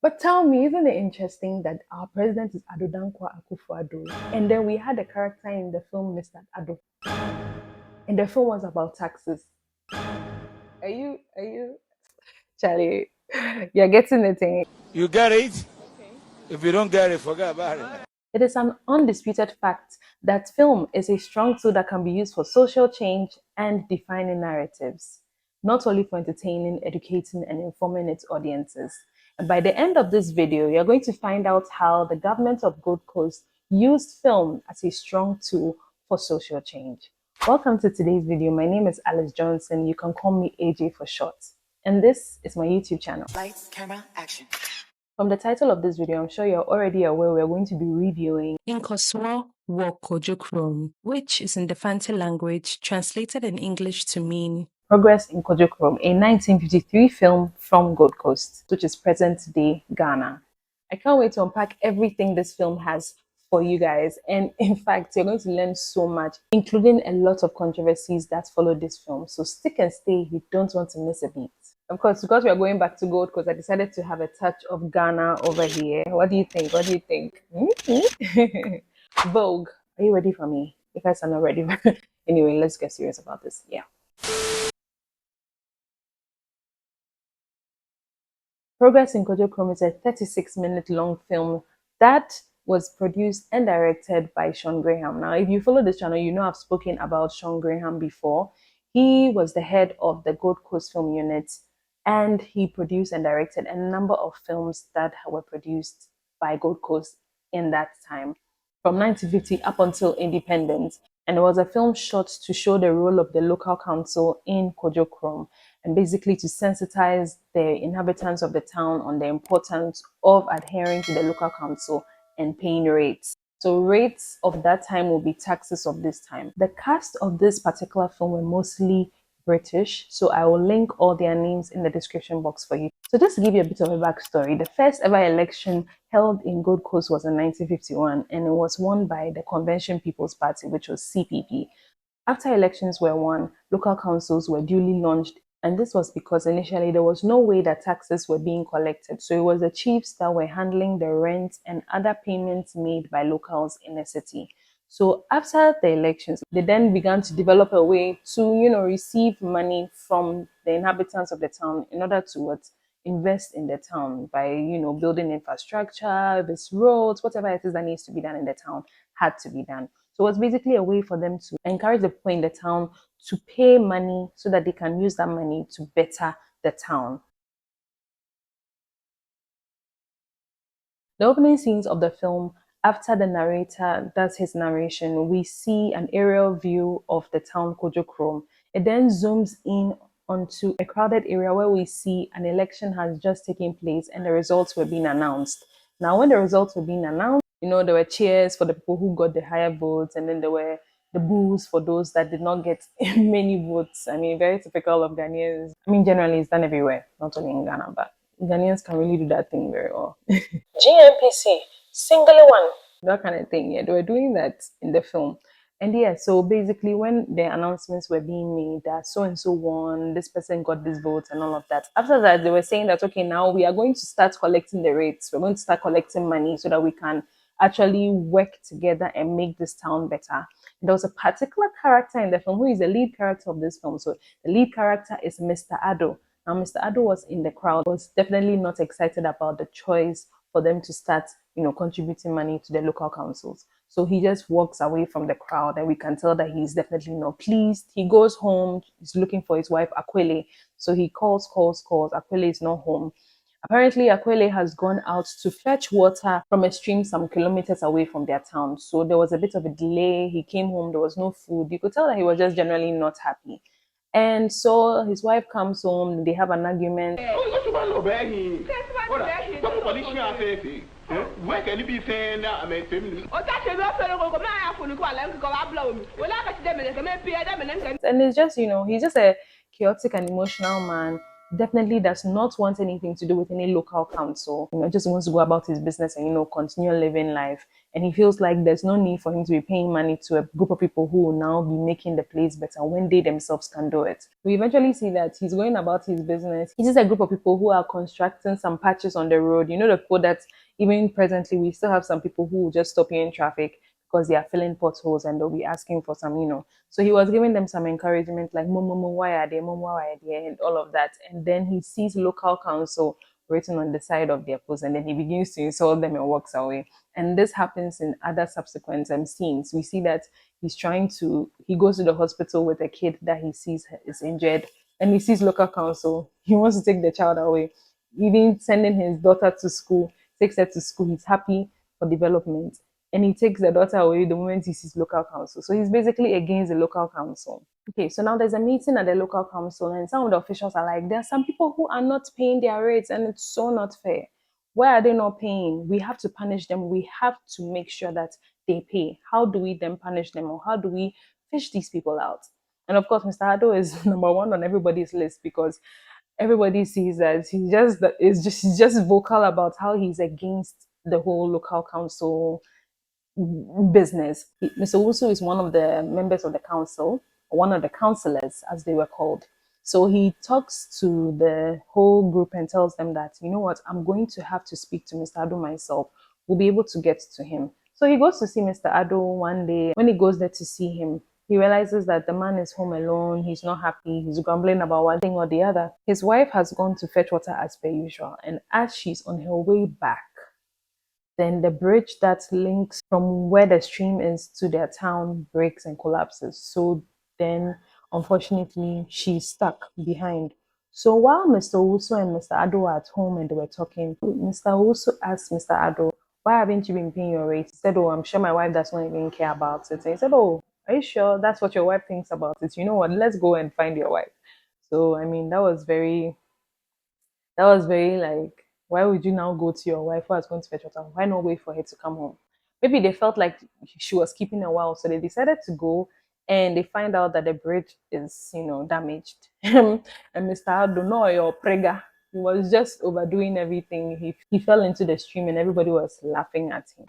But tell me, isn't it interesting that our president is Addo Akufo-Addo, and then we had a character in the film, Mr. Addo, and the film was about taxes. Are you, Charlie? You're getting the thing. You get it? If you don't get it, forget about it. It is an undisputed fact that film is a strong tool that can be used for social change and defining narratives, not only for entertaining, educating, and informing its audiences. And by the end of this video, you're going to find out how the government of Gold Coast used film as a strong tool for social change. Welcome to today's video. My name is Alice Johnson. You can call me AJ for short. And this is my YouTube channel. Lights, camera, action. From the title of this video, I'm sure you're already aware we're going to be reviewing Nkoswa wo Kojokrom, which is in the Fante language, translated in English to mean Progress in Kojokrom, a 1953 film from Gold Coast, which is present-day Ghana. I can't wait to unpack everything this film has for you guys. And in fact, you're going to learn so much, including a lot of controversies that follow this film. So stick and stay. You don't want to miss a beat. Of course, because we are going back to Gold Coast, I decided to have a touch of Ghana over here. What do you think? What do you think? Vogue, are you ready for me? You guys are not ready. Anyway, let's get serious about this. Yeah. Progress in Kojokrom is a 36-minute long film that was produced and directed by Sean Graham. Now, if you follow this channel, you know I've spoken about Sean Graham before. He was the head of the Gold Coast Film Unit, and he produced and directed a number of films that were produced by Gold Coast in that time, from 1950 up until independence. And it was a film shot to show the role of the local council in Kojokrom, and basically to sensitize the inhabitants of the town on the importance of adhering to the local council and paying rates. So rates of that time will be taxes of this time. The cast of this particular film were mostly British, so I will link all their names in the description box for you. So just to give you a bit of a backstory, the first ever election held in Gold Coast was in 1951, and it was won by the Convention People's Party, which was CPP. After elections were won, local councils were duly launched, and this was because initially there was no way that taxes were being collected. So it was the chiefs that were handling the rent and other payments made by locals in the city. So after the elections, they then began to develop a way to, receive money from the inhabitants of the town in order to invest in the town by, building infrastructure, this roads, whatever it is that needs to be done in the town had to be done. So it was basically a way for them to encourage the people in the town to pay money so that they can use that money to better the town. The opening scenes of the film, after the narrator does his narration, we see an aerial view of the town Kojokrom. It then zooms in onto a crowded area where we see an election has just taken place and the results were being announced. Now, when the results were being announced, there were cheers for the people who got the higher votes, and then there were the boos for those that did not get many votes. I mean, very typical of Ghanaians. I mean, generally, it's done everywhere, not only in Ghana, but Ghanaians can really do that thing very well. GMPC, single one, that kind of thing. Yeah, they were doing that in the film. And yeah, so basically when the announcements were being made that so-and-so won, this person got this vote and all of that. After that, they were saying that, okay, now we are going to start collecting the rates. We're going to start collecting money so that we can actually work together and make this town better. And there was a particular character in the film who is the lead character of this film. So the lead character is Mr. Addo. Now, Mr. Addo was in the crowd, was definitely not excited about the choice for them to start, contributing money to the local councils. So he just walks away from the crowd, and we can tell that he's definitely not pleased. He goes home, he's looking for his wife, Aquile. So he calls. Aquile is not home. Apparently, Aquile has gone out to fetch water from a stream some kilometers away from their town. So there was a bit of a delay. He came home, there was no food. You could tell that he was just generally not happy. And so his wife comes home, they have an argument. And it's just, he's just a chaotic and emotional man. definitely does not want anything to do with any local council. Just wants to go about his business and continue living life. And he feels like there's no need for him to be paying money to a group of people who will now be making the place better when they themselves can do it. We eventually see that he's going about his business. He sees a group of people who are constructing some patches on the road. The people that even presently we still have some people who will just stop you in traffic because they are filling potholes and they'll be asking for some. So he was giving them some encouragement like, Momo, why are they? Momo, why are they? And all of that. And then he sees local council written on the side of their post and then he begins to insult them and walks away. And this happens in other subsequent scenes. We see that he goes to the hospital with a kid that he sees is injured and he sees local council. He wants to take the child away. Even sending his daughter to school, takes her to school. He's happy for development and he takes the daughter away the moment he sees local council. So he's basically against the local council. Okay, so now there's a meeting at the local council, and some of the officials are like, there are some people who are not paying their rates, and it's so not fair. Why are they not paying? We have to punish them. We have to make sure that they pay. How do we then punish them, or how do we fish these people out? And of course, Mr. Addo is number one on everybody's list because everybody sees that he's just vocal about how he's against the whole local council business. Mr. Wusu is one of the members of the council, one of the councillors, as they were called. So he talks to the whole group and tells them that, you know what, I'm going to have to speak to Mr. Addo myself. We'll be able to get to him. So he goes to see Mr. Addo one day. When he goes there to see him, he realizes that the man is home alone. He's not happy. He's grumbling about one thing or the other. His wife has gone to fetch water as per usual. And as she's on her way back, then the bridge that links from where the stream is to their town breaks and collapses. So then, unfortunately, she's stuck behind. So while Mr. Wusu and Mr. Addo were at home and they were talking, Mr. Wusu asked Mr. Addo, why haven't you been paying your rate? He said, oh, I'm sure my wife doesn't even care about it. And he said, oh, are you sure that's what your wife thinks about it? You know what? Let's go and find your wife. So, I mean, that was very like, why would you now go to your wife who was going to fetch water? Why not wait for her to come home? Maybe they felt like she was keeping a while, so they decided to go and they find out that the bridge is, damaged. And Mr. Addo, no, your prega, he was just overdoing everything. He fell into the stream and everybody was laughing at him.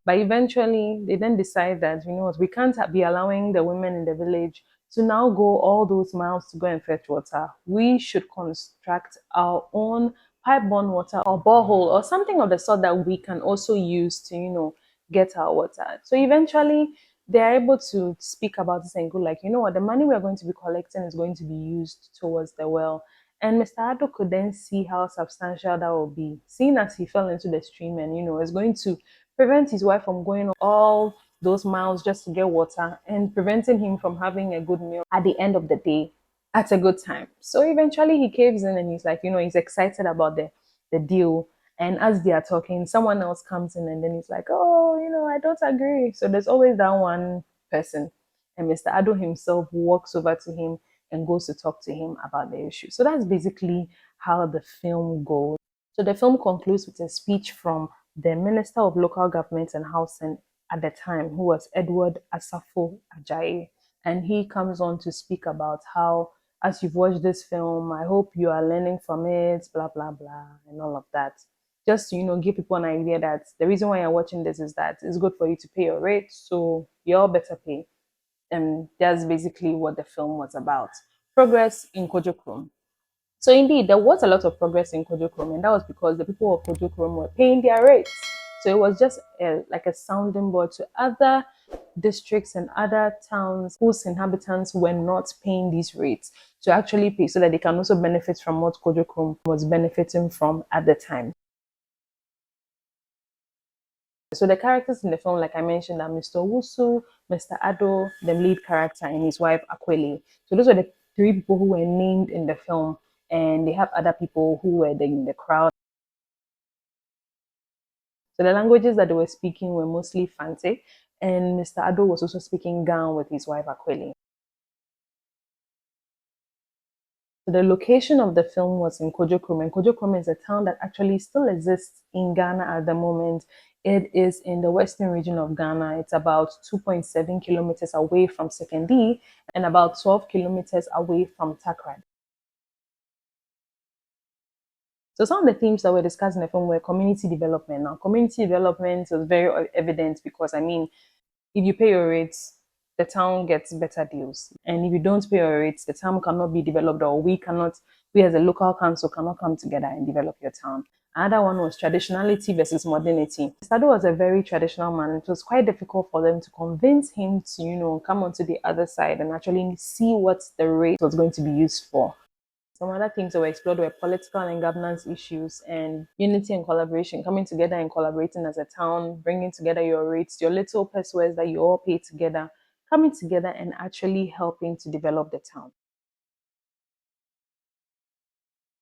But eventually, they then decide that, you know what, we can't be allowing the women in the village to now go all those miles to go and fetch water. We should construct our own pipe-borne water or borehole or something of the sort that we can also use to, get our water. So eventually, they are able to speak about this and go like, you know what, the money we're going to be collecting is going to be used towards the well. And Mr. Addo could then see how substantial that will be, seeing as he fell into the stream and, is going to prevent his wife from going all those miles just to get water and preventing him from having a good meal at the end of the day at a good time. So eventually he caves in and he's like, he's excited about the deal. And as they are talking, someone else comes in and then he's like, oh, I don't agree. So there's always that one person. And Mr. Addo himself walks over to him and goes to talk to him about the issue. So that's basically how the film goes. So the film concludes with a speech from the Minister of Local Government and Housing at the time, who was Edward Asafo Ajayi. And he comes on to speak about how, as you've watched this film, I hope you are learning from it, blah, blah, blah, and all of that. Just to, give people an idea that the reason why you're watching this is that it's good for you to pay your rate, so you all better pay. And that's basically what the film was about. Progress in Kojokrom. So indeed, there was a lot of progress in Kojokrom, and that was because the people of Kojokrom were paying their rates. So it was just like a sounding board to other districts and other towns whose inhabitants were not paying these rates to actually pay so that they can also benefit from what Kojokrom was benefiting from at the time. So the characters in the film, like I mentioned, are Mr. Wusu, Mr. Addo, the lead character, and his wife Akweli. So those were the three people who were named in the film, and they have other people who were in the crowd. So the languages that they were speaking were mostly Fante, and Mr. Addo was also speaking Gan with his wife Akweli. So the location of the film was in Kojokrom, and Kojokrom is a town that actually still exists in Ghana at the moment. It is in the western region of Ghana. It's about 2.7 kilometers away from Sekondi and about 12 kilometers away from Takrad. So some of the themes that were discussed in the film were community development. Now, community development was very evident because, I mean, if you pay your rates, the town gets better deals. And if you don't pay your rates, the town cannot be developed, or we as a local council cannot come together and develop your town. Another one was traditionality versus modernity. Sado was a very traditional man. It was quite difficult for them to convince him to, come onto the other side and actually see what the rate was going to be used for. Some other things that were explored were political and governance issues and unity and collaboration, coming together and collaborating as a town, bringing together your rates, your little pesos that you all pay together, coming together and actually helping to develop the town.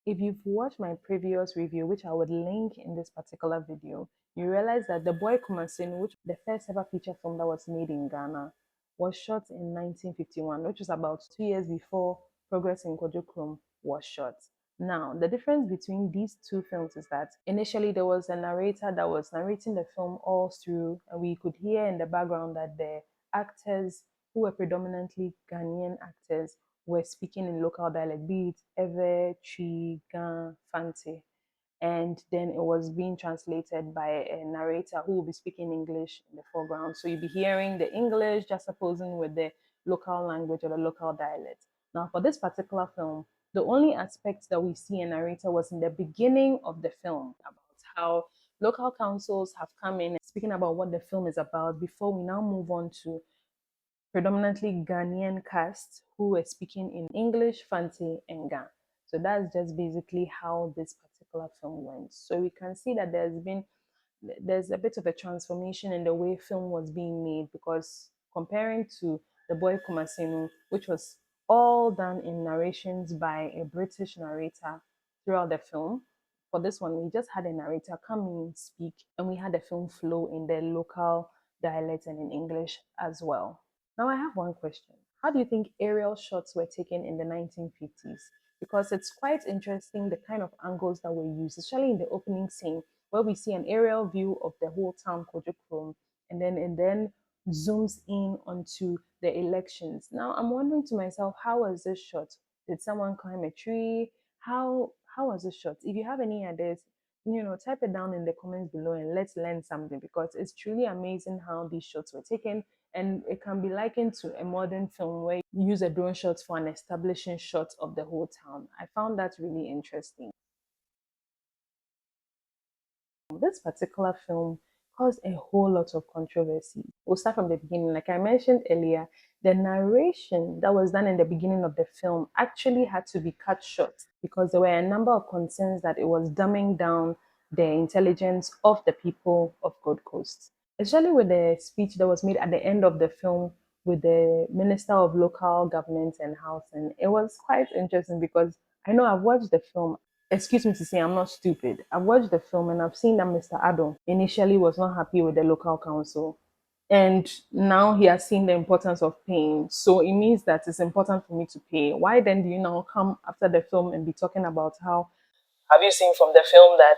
If you've watched my previous review, which I would link in this particular video, you realize that The Boy Kumasin, which the first ever feature film that was made in Ghana, was shot in 1951, which was about 2 years before Progress in Kojokrom was shot. Now, the difference between these two films is that initially there was a narrator that was narrating the film all through, and we could hear in the background that the actors, who were predominantly Ghanaian actors, were speaking in local dialect, be it Ewe, Chi, Gan, Fante. And then it was being translated by a narrator who will be speaking English in the foreground. So you'll be hearing the English just opposing with the local language or the local dialect. Now, for this particular film, the only aspect that we see a narrator was in the beginning of the film about how local councils have come in speaking about what the film is about before we now move on to predominantly Ghanaian cast who were speaking in English, Fante, and Ga. So that's just basically how this particular film went. So we can see that there's a bit of a transformation in the way film was being made because comparing to The Boy Kumasinu, which was all done in narrations by a British narrator throughout the film. For this one, we just had a narrator come in, speak, and we had the film flow in the local dialect and in English as well. Now, I have one question. How do you think aerial shots were taken in the 1950s? Because it's quite interesting the kind of angles that were used, especially in the opening scene, where we see an aerial view of the whole town, Kojokrom, and then zooms in onto the elections. Now, I'm wondering to myself, how was this shot? Did someone climb a tree? How was this shot? If you have any ideas, type it down in the comments below and let's learn something because it's truly amazing how these shots were taken and it can be likened to a modern film where you use a drone shot for an establishing shot of the whole town. I found that really interesting. This particular film caused a whole lot of controversy. We'll start from the beginning. Like I mentioned earlier, the narration that was done in the beginning of the film actually had to be cut short because there were a number of concerns that it was dumbing down the intelligence of the people of Gold Coast. Especially with the speech that was made at the end of the film with the Minister of Local Government and Housing. It was quite interesting because I know I've watched the film. Excuse me to say I'm not stupid. I've watched the film and I've seen that Mr. Addo initially was not happy with the local council. And now he has seen the importance of paying. So it means that it's important for me to pay. Why then do you now come after the film and be talking about how have you seen from the film that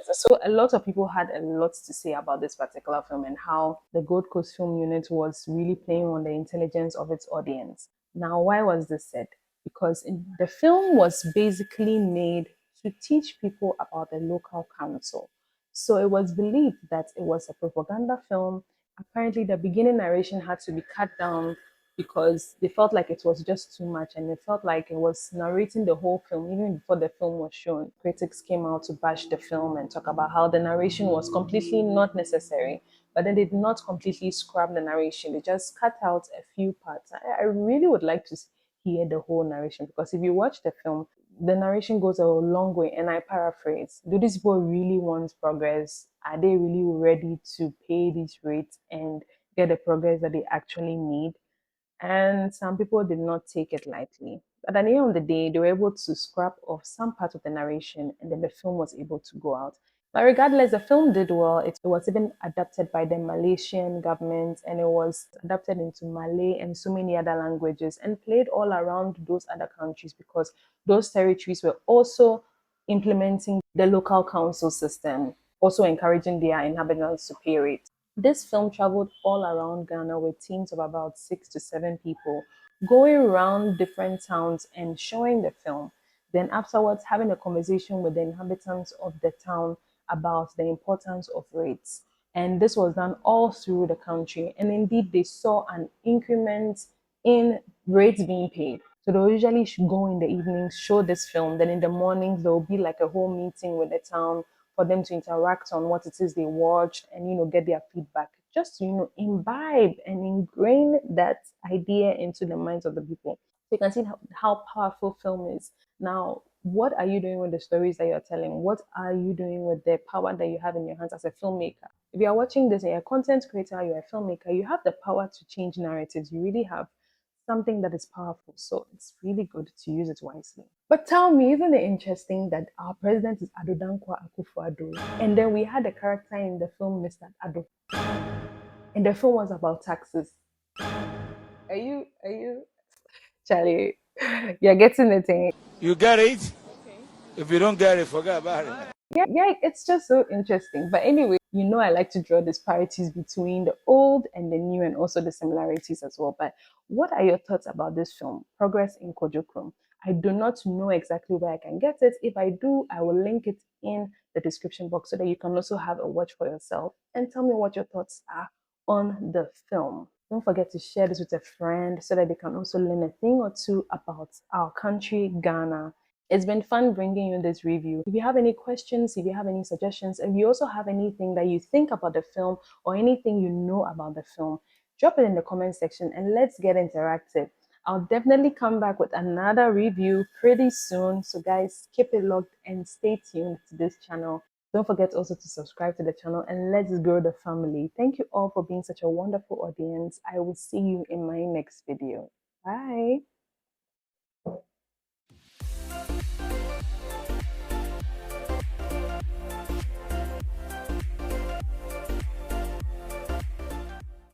this? So a lot of people had a lot to say about this particular film and how the Gold Coast Film Unit was really playing on the intelligence of its audience. Now, why was this said? Because the film was basically made to teach people about the local council. So it was believed that it was a propaganda film. Apparently, the beginning narration had to be cut down because they felt like it was just too much and it felt like it was narrating the whole film even before the film was shown. Critics came out to bash the film and talk about how the narration was completely not necessary, but then they did not completely scrap the narration. They just cut out a few parts. I really would like to hear the whole narration because if you watch the film, the narration goes a long way and I paraphrase. Do these people really want progress? Are they really ready to pay these rates and get the progress that they actually need? And some people did not take it lightly. But at the end of the day, they were able to scrap off some part of the narration and then the film was able to go out. But regardless, the film did well. It was even adapted by the Malaysian government and it was adapted into Malay and so many other languages and played all around those other countries because those territories were also implementing the local council system, also encouraging their inhabitants to pay rates. This film traveled all around Ghana with teams of about 6 to 7 people going around different towns and showing the film. Then afterwards, having a conversation with the inhabitants of the town about the importance of rates. And this was done all through the country. And indeed, they saw an increment in rates being paid. So they'll usually go in the evenings, show this film. Then in the mornings, there'll be like a whole meeting with the town for them to interact on what it is they watched and, get their feedback. Just to, imbibe and ingrain that idea into the minds of the people. So you can see how powerful film is. Now, what are you doing with the stories that you're telling? What are you doing with the power that you have in your hands as a filmmaker? If you are watching this and you're a content creator, you're a filmmaker, you have the power to change narratives. You really have something that is powerful. So it's really good to use it wisely. But tell me, isn't it interesting that our president is Addo Akufo-Addo? And then we had a character in the film, Mr. Addo. And the film was about taxes. Are you, Charlie? You're getting the thing. You get it? If you don't get it, forget about it. Yeah, it's just so interesting. But anyway, I like to draw disparities between the old and the new and also the similarities as well. But what are your thoughts about this film, Progress in Kojokrom? I do not know exactly where I can get it. If I do, I will link it in the description box so that you can also have a watch for yourself and tell me what your thoughts are on the film. Don't forget to share this with a friend so that they can also learn a thing or two about our country, Ghana. It's been fun bringing you this review. If you have any questions, if you have any suggestions, if you also have anything that you think about the film or anything you know about the film, drop it in the comment section and let's get interactive. I'll definitely come back with another review pretty soon. So guys, keep it locked and stay tuned to this channel. Don't forget also to subscribe to the channel and let's grow the family. Thank you all for being such a wonderful audience. I will see you in my next video. Bye.